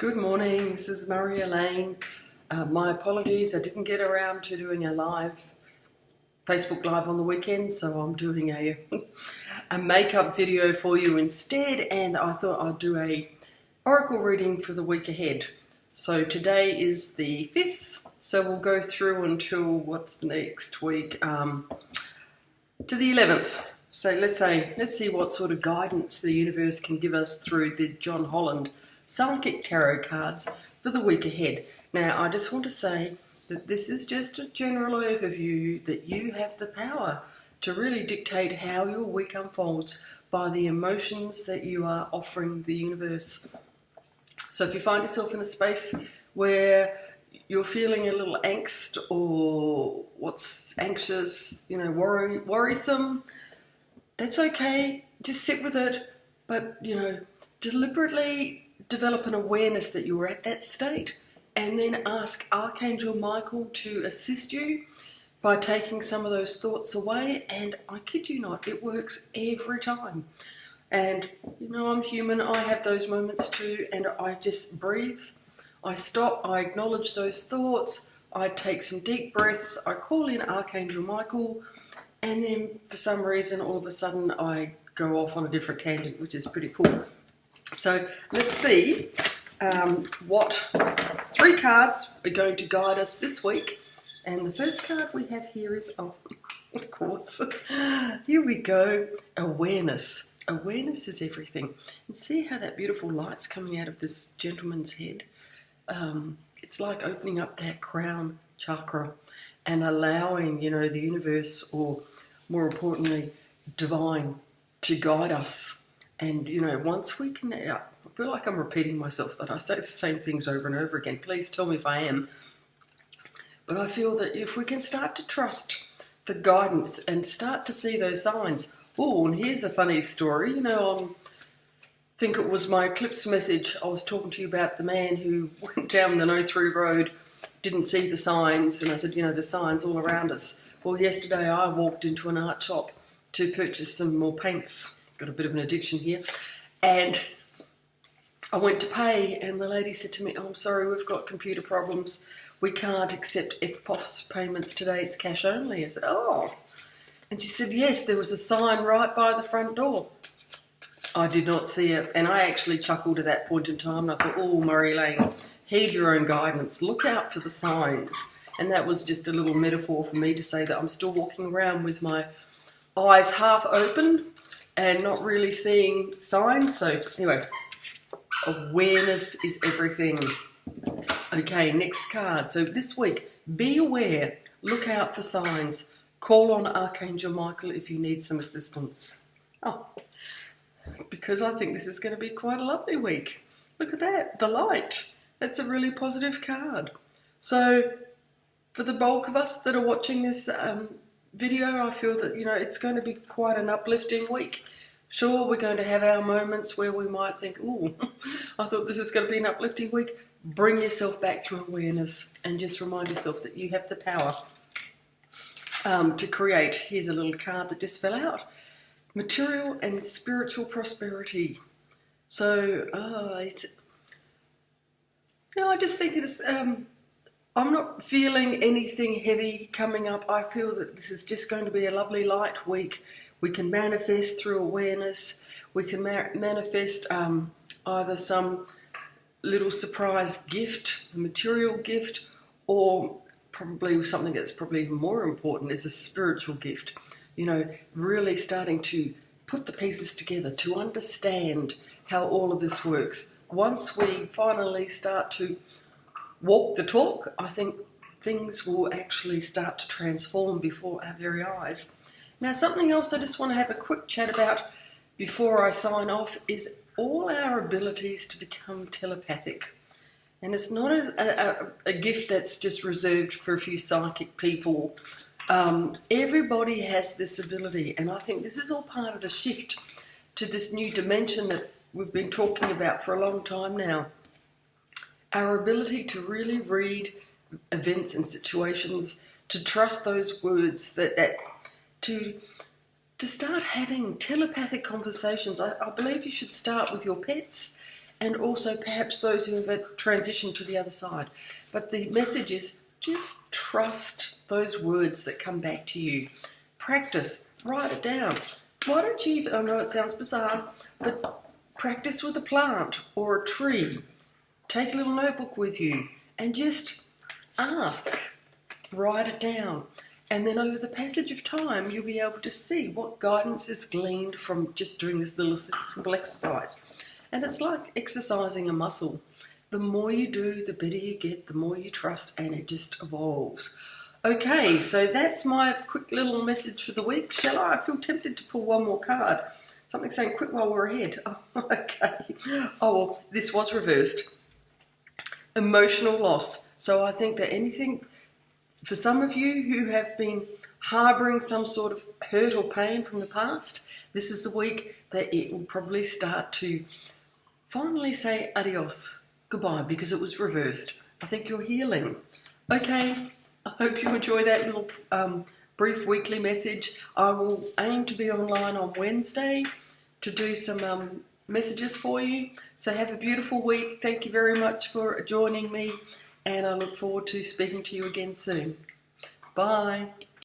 Good morning, this is Marjolyn. My apologies, I didn't get around to doing a Facebook Live on the weekend, so I'm doing a makeup video for you instead, and I thought I'd do a oracle reading for the week ahead. So today is the 5th, so we'll go through until, what's the next week, to the 11th. So let's see what sort of guidance the universe can give us through the John Holland Psychic Tarot cards for the week ahead. Now, I just want to say that this is just a general overview, that you have the power to really dictate how your week unfolds by the emotions that you are offering the universe. So if you find yourself in a space where you're feeling a little angst or what's anxious, worrisome, that's okay. Just sit with it, but, deliberately develop an awareness that you're at that state, and then ask Archangel Michael to assist you by taking some of those thoughts away. And I kid you not, it works every time. And I'm human, I have those moments too, and I just breathe, I stop, I acknowledge those thoughts, I take some deep breaths, I call in Archangel Michael, and then for some reason all of a sudden I go off on a different tangent, which is pretty cool. So let's see what 3 cards are going to guide us this week. And the first card we have here is, of course, here we go, awareness. Awareness is everything. And see how that beautiful light's coming out of this gentleman's head? It's like opening up that crown chakra and allowing, the universe, or more importantly, divine, to guide us. And, once we can, I feel like I'm repeating myself, that I say the same things over and over again. Please tell me if I am. But I feel that if we can start to trust the guidance and start to see those signs. Oh, and here's a funny story. I think it was my eclipse message. I was talking to you about the man who went down the no-through road, didn't see the signs. And I said, the signs all around us. Well, yesterday I walked into an art shop to purchase some more paints. Got a bit of an addiction here, and I went to pay, and the lady said to me, "Oh, I'm sorry, we've got computer problems. We can't accept FPOS payments today. It's cash only." I said, "Oh," and she said, "Yes, there was a sign right by the front door." I did not see it, and I actually chuckled at that point in time, and I thought, "Oh, Marjolyn, heed your own guidance. Look out for the signs." And that was just a little metaphor for me to say that I'm still walking around with my eyes half open and not really seeing signs. So anyway, awareness is everything. Okay, next card. So this week, be aware, look out for signs, call on Archangel Michael if you need some assistance. Oh, because I think this is going to be quite a lovely week. Look at that, the light. That's a really positive card. So for the bulk of us that are watching this video, I feel that, it's going to be quite an uplifting week. Sure, we're going to have our moments where we might think, "Oh, I thought this was going to be an uplifting week." Bring yourself back through awareness and just remind yourself that you have the power to create. Here's a little card that just fell out. Material and spiritual prosperity. So, I just think it's, I'm not feeling anything heavy coming up. I feel that this is just going to be a lovely light week. We can manifest through awareness. We can manifest either some little surprise gift, a material gift, or probably something that's probably even more important is a spiritual gift. Really starting to put the pieces together, to understand how all of this works. Once we finally start to walk the talk, I think things will actually start to transform before our very eyes. Now, something else I just want to have a quick chat about before I sign off is all our abilities to become telepathic. And it's not a gift that's just reserved for a few psychic people. Everybody has this ability, and I think this is all part of the shift to this new dimension that we've been talking about for a long time now. Our ability to really read events and situations, to trust those words, to start having telepathic conversations. I believe you should start with your pets and also perhaps those who have transitioned to the other side. But the message is just trust those words that come back to you. Practice, write it down. Why don't you even, I know it sounds bizarre, but practice with a plant or a tree. Take a little notebook with you and just ask, write it down. And then over the passage of time, you'll be able to see what guidance is gleaned from just doing this little simple exercise. And it's like exercising a muscle. The more you do, the better you get, the more you trust, and it just evolves. Okay, so that's my quick little message for the week. Shall I? I feel tempted to pull one more card. Something saying, quit while we're ahead. Oh, okay. Oh, well, this was reversed. Emotional loss. So I think that anything, for some of you who have been harbouring some sort of hurt or pain from the past, this is the week that it will probably start to finally say adios, goodbye, because it was reversed. I think you're healing. Okay, I hope you enjoy that little brief weekly message. I will aim to be online on Wednesday to do some messages for you. So have a beautiful week. Thank you very much for joining me, and I look forward to speaking to you again soon. Bye.